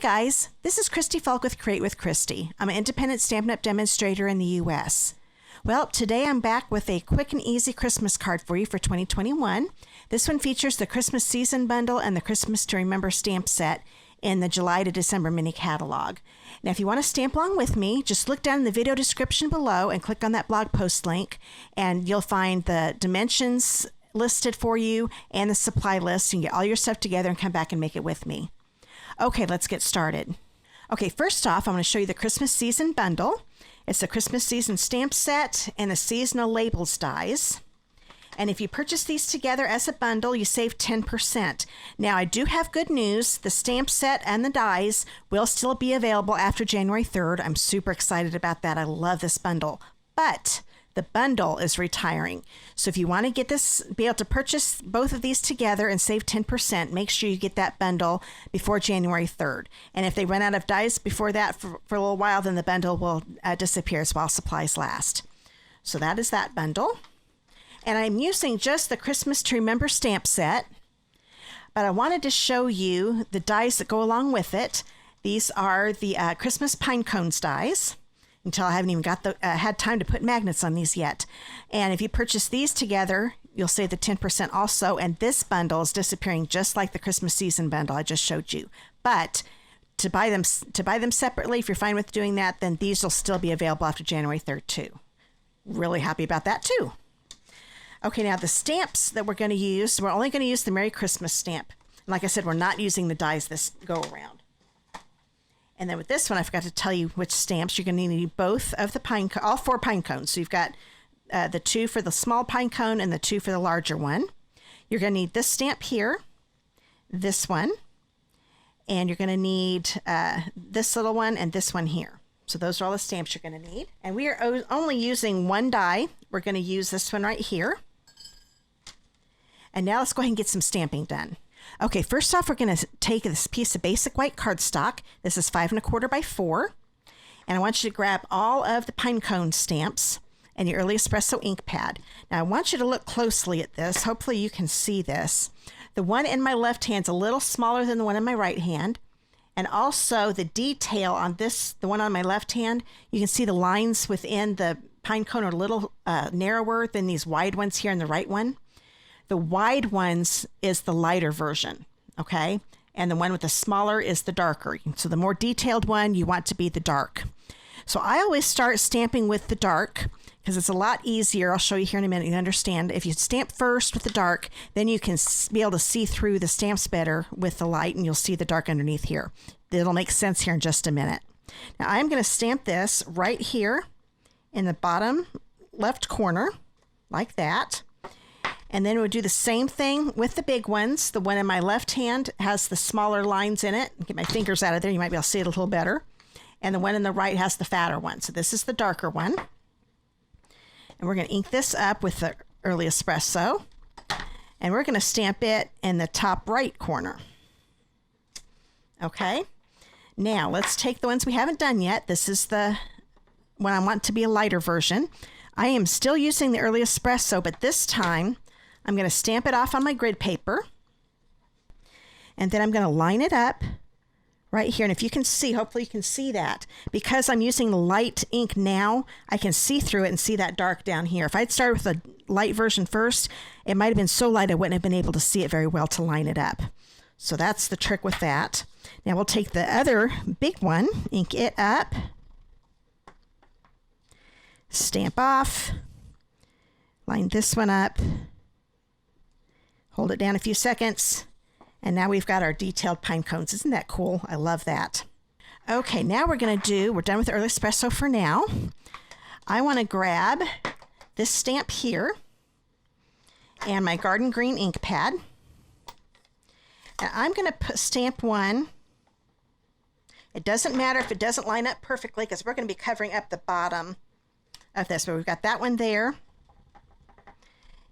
guys, this is Christy Fulk with Create with Christy. I'm an independent Stampin' Up! Demonstrator in the U.S. Well, today I'm back with a quick and easy Christmas card for you for 2021. This one features the Christmas Season Bundle and the Christmas to Remember stamp set in the July to December mini catalog. Now, if you want to stamp along with me, just look down in the video description below and click on that blog post link, and you'll find the dimensions listed for you and the supply list. You can get all your stuff together and come back and make it with me. Okay, let's get started. Okay, first off, I'm going to show you the Christmas Season Bundle. It's the Christmas Season stamp set and the seasonal labels dies. And if you purchase these together as a bundle, you save 10%. Now, I do have good news. The stamp set and the dies will still be available after January 3rd. I'm super excited about that. I love this bundle. But the bundle is retiring. So if you want to get this, be able to purchase both of these together and save 10%, make sure you get that bundle before January 3rd. And if they run out of dies before that for a little while, then the bundle will disappear while supplies last. So that is that bundle. And I'm using just the Christmas to Remember stamp set, but I wanted to show you the dies that go along with it. These are the Christmas pine cones dies, until I haven't even got had time to put magnets on these yet. And if you purchase these together, you'll save the 10% also. And this bundle is disappearing just like the Christmas Season Bundle I just showed you. But to buy them separately, if you're fine with doing that, then these will still be available after January 3rd too. Really happy about that too. Okay, now the stamps that we're going to use, we're only going to use the Merry Christmas stamp. And like I said, we're not using the dies this go around. And then with this one, I forgot to tell you which stamps. You're going to need both of the all 4 pine cones. So you've got the 2 for the small pine cone and the 2 for the larger one. You're going to need this stamp here, this one, and you're going to need this little one and this one here. So those are all the stamps you're going to need. And we are only using one die. We're going to use this one right here. And now let's go ahead and get some stamping done. Okay, first off, we're going to take this piece of basic white cardstock. This is 5 1/4 by 4. And I want you to grab all of the pine cone stamps and your Early Espresso ink pad. Now, I want you to look closely at this. Hopefully you can see this. The one in my left hand is a little smaller than the one in my right hand. And also the detail on this, the one on my left hand, you can see the lines within the pine cone are a little narrower than these wide ones here in the right one. The wide ones is the lighter version, okay? And the one with the smaller is the darker. So the more detailed one, you want to be the dark. So I always start stamping with the dark because it's a lot easier. I'll show you here in a minute. You understand. If you stamp first with the dark, then you can be able to see through the stamps better with the light, and you'll see the dark underneath here. It'll make sense here in just a minute. Now I'm going to stamp this right here in the bottom left corner, like that. And then we'll do the same thing with the big ones. The one in my left hand has the smaller lines in it. Get my fingers out of there. You might be able to see it a little better. And the one in the right has the fatter one. So this is the darker one. And we're going to ink this up with the Early Espresso. And we're going to stamp it in the top right corner. Okay. Now let's take the ones we haven't done yet. This is the one I want to be a lighter version. I am still using the Early Espresso, but this time I'm going to stamp it off on my grid paper, and then I'm going to line it up right here. And if you can see, hopefully you can see that. Because I'm using the light ink now, I can see through it and see that dark down here. If I'd started with the light version first, it might have been so light I wouldn't have been able to see it very well to line it up. So that's the trick with that. Now we'll take the other big one, ink it up, stamp off, line this one up, hold it down a few seconds, and now we've got our detailed pine cones. Isn't that cool? I love that. Okay, now we're done with the Early Espresso for now. I want to grab this stamp here and my garden green ink pad. And I'm going to stamp one. It doesn't matter if it doesn't line up perfectly because we're going to be covering up the bottom of this. But we've got that one there.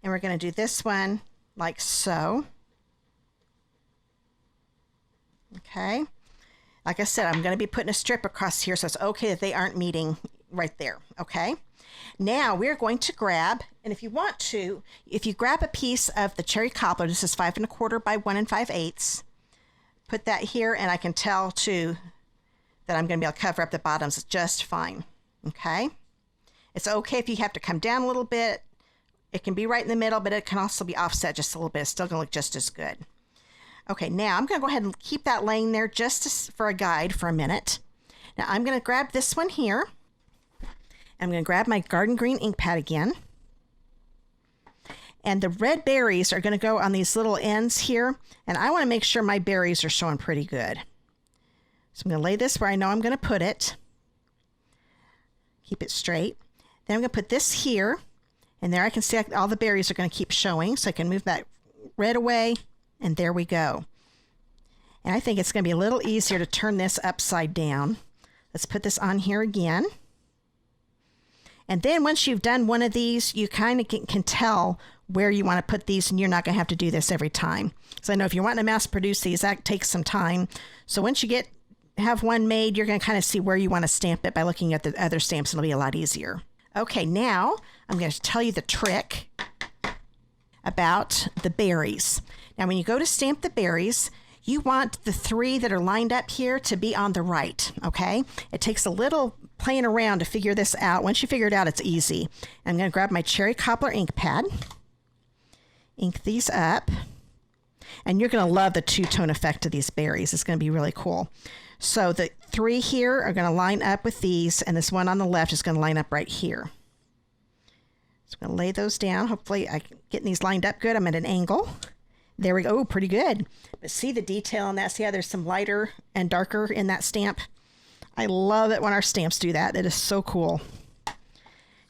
And we're going to do this one like so. Okay. Like I said, I'm going to be putting a strip across here, so it's okay that they aren't meeting right there. Okay. Now we're going to grab, and if you want to, if you grab a piece of the cherry cobbler, this is 5 1/4 by 1 5/8, put that here, and I can tell too that I'm going to be able to cover up the bottoms just fine. Okay. It's okay if you have to come down a little bit. It can be right in the middle, but it can also be offset just a little bit. It's still going to look just as good. Okay, now I'm going to go ahead and keep that laying there just for a guide for a minute. Now I'm going to grab this one here. I'm going to grab my garden green ink pad again. And the red berries are going to go on these little ends here. And I want to make sure my berries are showing pretty good. So I'm going to lay this where I know I'm going to put it. Keep it straight. Then I'm going to put this here. And there I can see all the berries are going to keep showing. So I can move that red away. And there we go. And I think it's going to be a little easier to turn this upside down. Let's put this on here again. And then once you've done one of these, you kind of can tell where you want to put these, and you're not going to have to do this every time. So I know if you're wanting to mass produce these, that takes some time. So once you have one made, you're going to kind of see where you want to stamp it by looking at the other stamps. It'll be a lot easier. Okay, now I'm going to tell you the trick about the berries. Now, when you go to stamp the berries, you want the 3 that are lined up here to be on the right, okay? It takes a little playing around to figure this out. Once you figure it out, it's easy. I'm going to grab my cherry cobbler ink pad, ink these up, and you're going to love the two-tone effect of these berries. It's going to be really cool. So the 3 here are going to line up with these, and this one on the left is going to line up right here. So I'm going to lay those down. Hopefully I'm getting these lined up good. I'm at an angle. There we go. Oh, pretty good. But see the detail on that? See how there's some lighter and darker in that stamp? I love it when our stamps do that. It is so cool.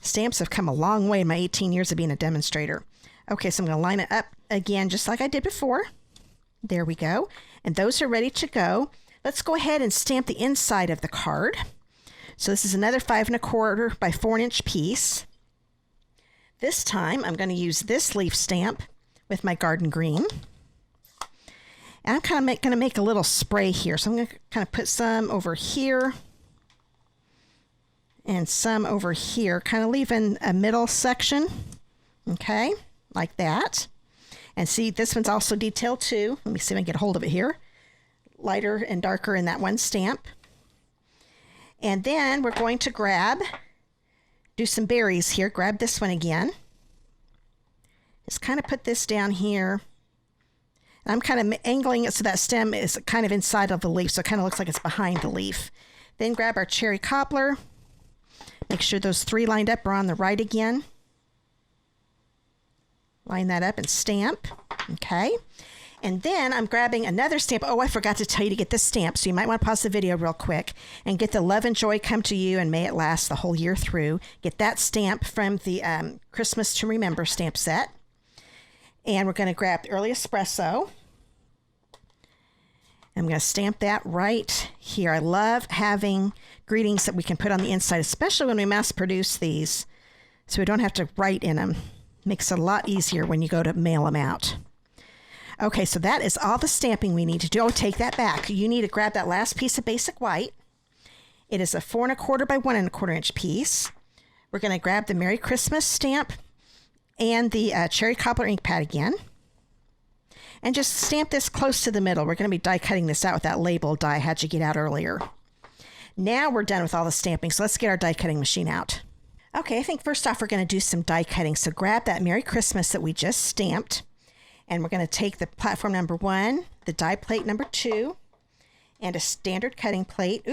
Stamps have come a long way in my 18 years of being a demonstrator. Okay, so I'm going to line it up again just like I did before. There we go. And those are ready to go. Let's go ahead and stamp the inside of the card. So this is another 5 1/4 by 4 inch piece. This time I'm going to use this leaf stamp with my garden green. And I'm kind of going to make a little spray here. So I'm going to kind of put some over here and some over here, kind of leaving a middle section. Okay, like that. And see, this one's also detailed too. Let me see if I can get a hold of it here. Lighter and darker in that one stamp. And then we're going to do some berries here. Grab this one again. Just kind of put this down here. And I'm kind of angling it so that stem is kind of inside of the leaf, so it kind of looks like it's behind the leaf. Then grab our cherry cobbler. Make sure those 3 lined up are on the right again. Line that up and stamp. Okay. And then I'm grabbing another stamp. Oh, I forgot to tell you to get this stamp, so you might want to pause the video real quick and get the Love and Joy Come to You and May It Last the whole year through. Get that stamp from the Christmas to Remember stamp set. And we're going to grab Early Espresso. I'm going to stamp that right here. I love having greetings that we can put on the inside, especially when we mass produce these, so we don't have to write in them. Makes it a lot easier when you go to mail them out. Okay, so that is all the stamping we need to do. Oh, take that back. You need to grab that last piece of basic white. It is a 4 1/4 by 1 1/4 inch piece. We're going to grab the Merry Christmas stamp and the cherry cobbler ink pad again. And just stamp this close to the middle. We're going to be die cutting this out with that label die I had you get out earlier. Now we're done with all the stamping, so let's get our die cutting machine out. Okay, I think first off we're going to do some die cutting. So grab that Merry Christmas that we just stamped. And we're going to take the platform number 1, the die plate number 2, and a standard cutting plate,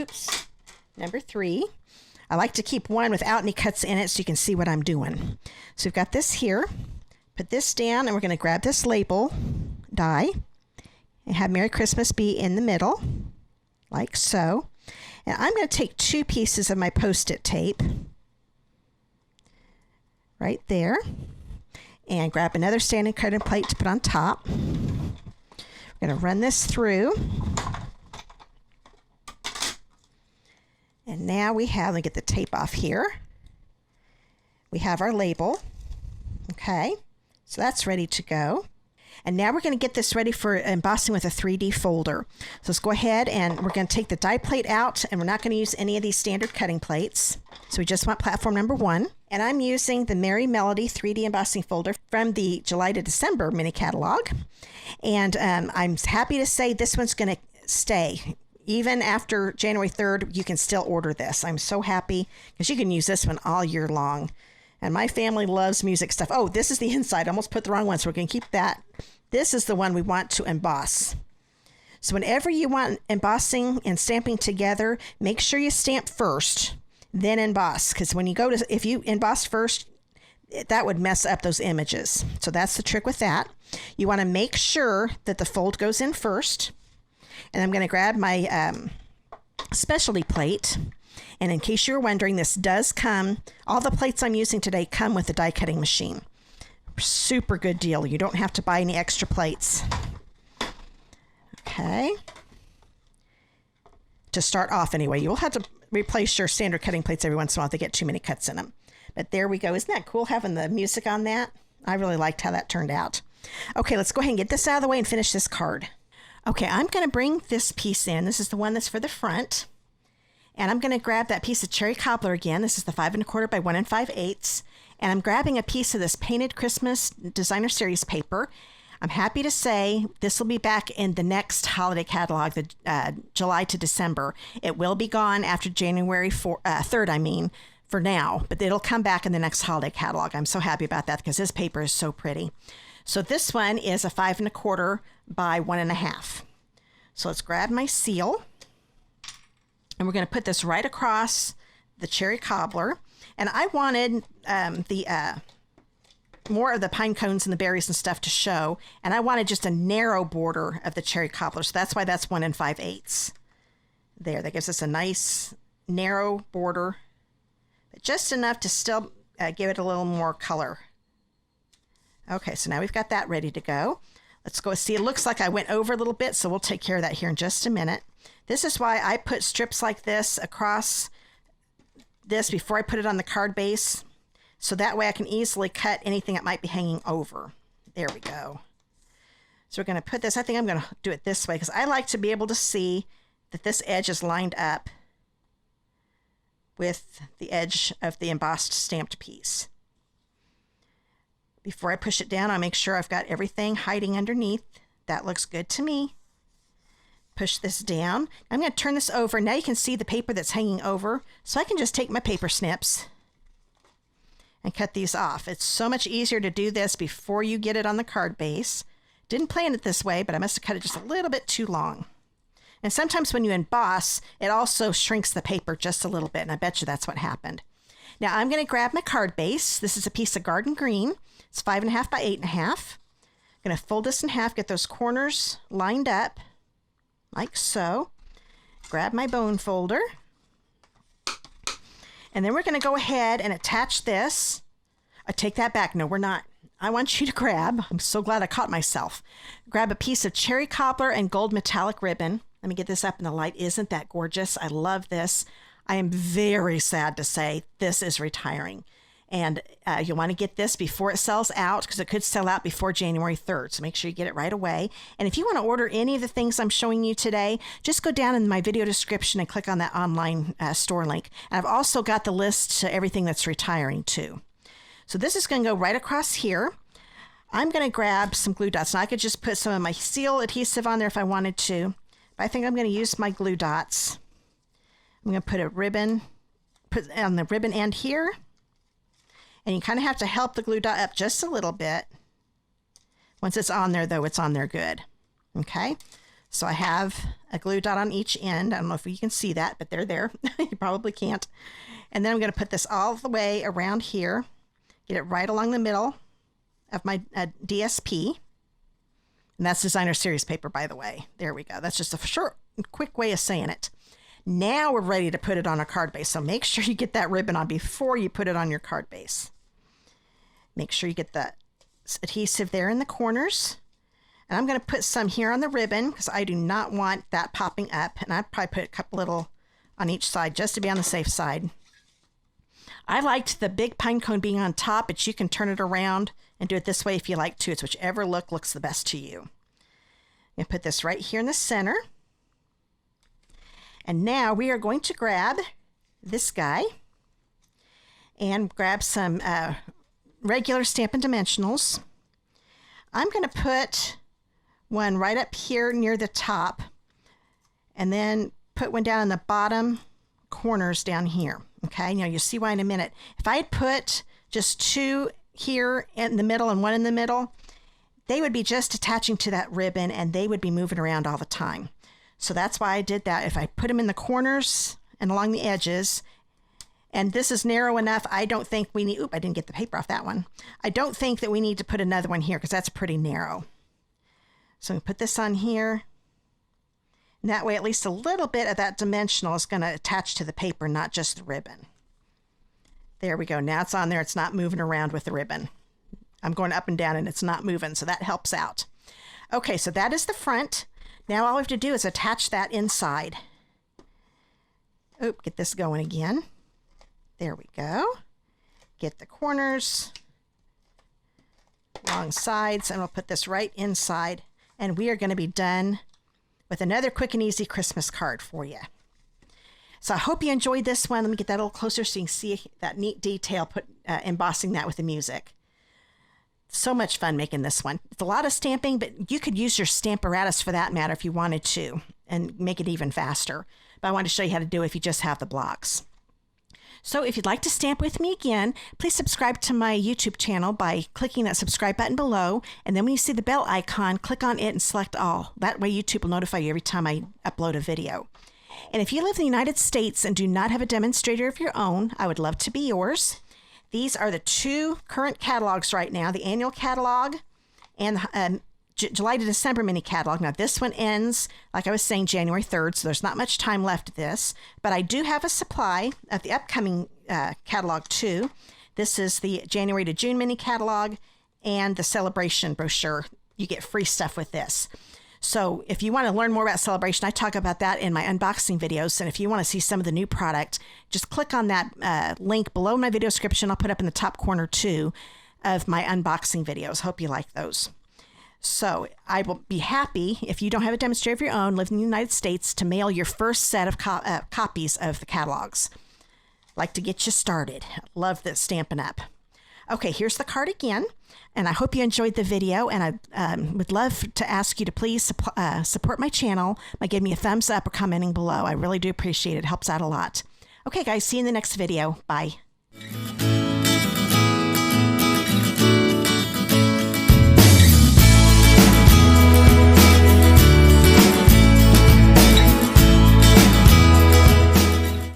number 3. I like to keep one without any cuts in it so you can see what I'm doing. So we've got this here. Put this down, and we're going to grab this label die and have Merry Christmas be in the middle, like so. And I'm going to take 2 pieces of my Post-it tape right there. And grab another standing cutting plate to put on top. We're going to run this through. And now we have, let me get the tape off here. We have our label. Okay, so that's ready to go. And now we're going to get this ready for embossing with a 3D folder. So let's go ahead and we're going to take the die plate out, and we're not going to use any of these standard cutting plates. So we just want platform number 1. And I'm using the Merry Melody 3D embossing folder from the July to December mini catalog. And I'm happy to say this one's going to stay. Even after January 3rd, you can still order this. I'm so happy because you can use this one all year long. And my family loves music stuff. Oh, this is the inside. I almost put the wrong one, so we're going to keep that. This is the one we want to emboss. So whenever you want embossing and stamping together, make sure you stamp first, then emboss. Because when you go to, if you emboss first, that would mess up those images. So that's the trick with that. You want to make sure that the fold goes in first. And I'm going to grab my specialty plate. And in case you're wondering, this does come, all the plates I'm using today come with the die cutting machine. Super good deal. You don't have to buy any extra plates. Okay. To start off anyway, you'll have to replace your standard cutting plates every once in a while if they get too many cuts in them. But there we go. Isn't that cool having the music on that? I really liked how that turned out. Okay, let's go ahead and get this out of the way and finish this card. Okay, I'm going to bring this piece in. This is the one that's for the front. And I'm going to grab that piece of cherry cobbler again. This is the 5 1/4 by 1 5/8. And I'm grabbing a piece of this Painted Christmas Designer Series paper. I'm happy to say this will be back in the next holiday catalog, the July to December. It will be gone after January 3rd, for now, but it'll come back in the next holiday catalog. I'm so happy about that because this paper is so pretty. So this one is a 5 1/4 by 1 1/2. So let's grab my seal. And we're going to put this right across the cherry cobbler. And I wanted more of the pine cones and the berries and stuff to show. And I wanted just a narrow border of the cherry cobbler. So that's why that's 1 5/8. There, that gives us a nice narrow border. But just enough to still give it a little more color. Okay, so now we've got that ready to go. Let's go see. It looks like I went over a little bit, so we'll take care of that here in just a minute. This is why I put strips like this across this before I put it on the card base. So that way I can easily cut anything that might be hanging over. There we go. So we're going to put this, I think I'm going to do it this way because I like to be able to see that this edge is lined up with the edge of the embossed stamped piece. Before I push it down, I make sure I've got everything hiding underneath. That looks good to me. Push this down. I'm going to turn this over. Now you can see the paper that's hanging over. So I can just take my paper snips and cut these off. It's so much easier to do this before you get it on the card base. Didn't plan it this way, but I must have cut it just a little bit too long. And sometimes when you emboss, it also shrinks the paper just a little bit. And I bet you that's what happened. Now I'm going to grab my card base. This is a piece of garden green. It's 5 1/2 by 8 1/2. I'm going to fold this in half, get those corners lined up like so. Grab my bone folder. And then we're going to go ahead and attach this. I take that back. No, we're not. I want you to grab, I'm so glad I caught myself. Grab a piece of cherry cobbler and gold metallic ribbon. Let me get this up in the light. Isn't that gorgeous? I love this. I am very sad to say this is retiring. And you'll want to get this before it sells out because it could sell out before January 3rd. So make sure you get it right away. And if you want to order any of the things I'm showing you today, just go down in my video description and click on that online store link. And I've also got the list to everything that's retiring too. So this is going to go right across here. I'm going to grab some glue dots. Now I could just put some of my seal adhesive on there if I wanted to. But I think I'm going to use my glue dots. I'm going to put a ribbon, put on the ribbon end here. And you kind of have to help the glue dot up just a little bit. Once it's on there, though, it's on there good. Okay, so I have a glue dot on each end. I don't know if you can see that, but they're there. You probably can't. And then I'm going to put this all the way around here. Get it right along the middle of my DSP. And that's Designer Series paper, by the way. There we go. That's just a short, quick way of saying it. Now we're ready to put it on a card base. So make sure you get that ribbon on before you put it on your card base. Make sure you get the adhesive there in the corners. And I'm going to put some here on the ribbon because I do not want that popping up. And I'd probably put a couple little on each side just to be on the safe side. I liked the big pine cone being on top, but you can turn it around and do it this way if you like to. It's whichever look looks the best to you. I'm going to put this right here in the center. And now we are going to grab this guy and grab some regular Stampin' Dimensionals. I'm going to put one right up here near the top. and then put one down in the bottom corners down here. Okay, now you'll see why in a minute. If I had put just 2 here in the middle and 1 in the middle, they would be just attaching to that ribbon and they would be moving around all the time. So that's why I did that. If I put them in the corners and along the edges, and this is narrow enough, I don't think we need, I didn't get the paper off that one. I don't think that we need to put another one here because that's pretty narrow. So we put this on here. And that way at least a little bit of that dimensional is going to attach to the paper, not just the ribbon. There we go. Now it's on there. It's not moving around with the ribbon. I'm going up and down and it's not moving, so that helps out. Okay, so that is the front. Now all we have to do is attach that inside. Oop, get this going again. There we go. Get the corners, long sides, and we'll put this right inside. And we are going to be done with another quick and easy Christmas card for you. So I hope you enjoyed this one. Let me get that a little closer so you can see that neat detail, embossing that with the music. So much fun making this one. It's a lot of stamping, but you could use your Stamparatus for that matter if you wanted to and make it even faster. But I wanted to show you how to do it if you just have the blocks. So if you'd like to stamp with me again, please subscribe to my YouTube channel by clicking that subscribe button below. And then when you see the bell icon, click on it and select all. That way YouTube will notify you every time I upload a video. And if you live in the United States and do not have a demonstrator of your own, I would love to be yours. These are the 2 current catalogs right now, the annual catalog and July to December mini catalog. Now this one ends, like I was saying, January 3rd, so there's not much time left of this, but I do have a supply of the upcoming catalog too. This is the January to June mini catalog and the Celebration brochure. You get free stuff with this. So if you want to learn more about Celebration, I talk about that in my unboxing videos. And if you want to see some of the new product, just click on that link below my video description. I'll put up in the top corner too of my unboxing videos. Hope you like those. So I will be happy if you don't have a demonstrator of your own, live in the United States, to mail your first set of copies of the catalogs. Like to get you started. Love this Stampin' Up. Okay, here's the card again, and I hope you enjoyed the video, and I would love to ask you to please support my channel by giving me a thumbs up or commenting below. I really do appreciate it. It helps out a lot. Okay, guys, see you in the next video. Bye.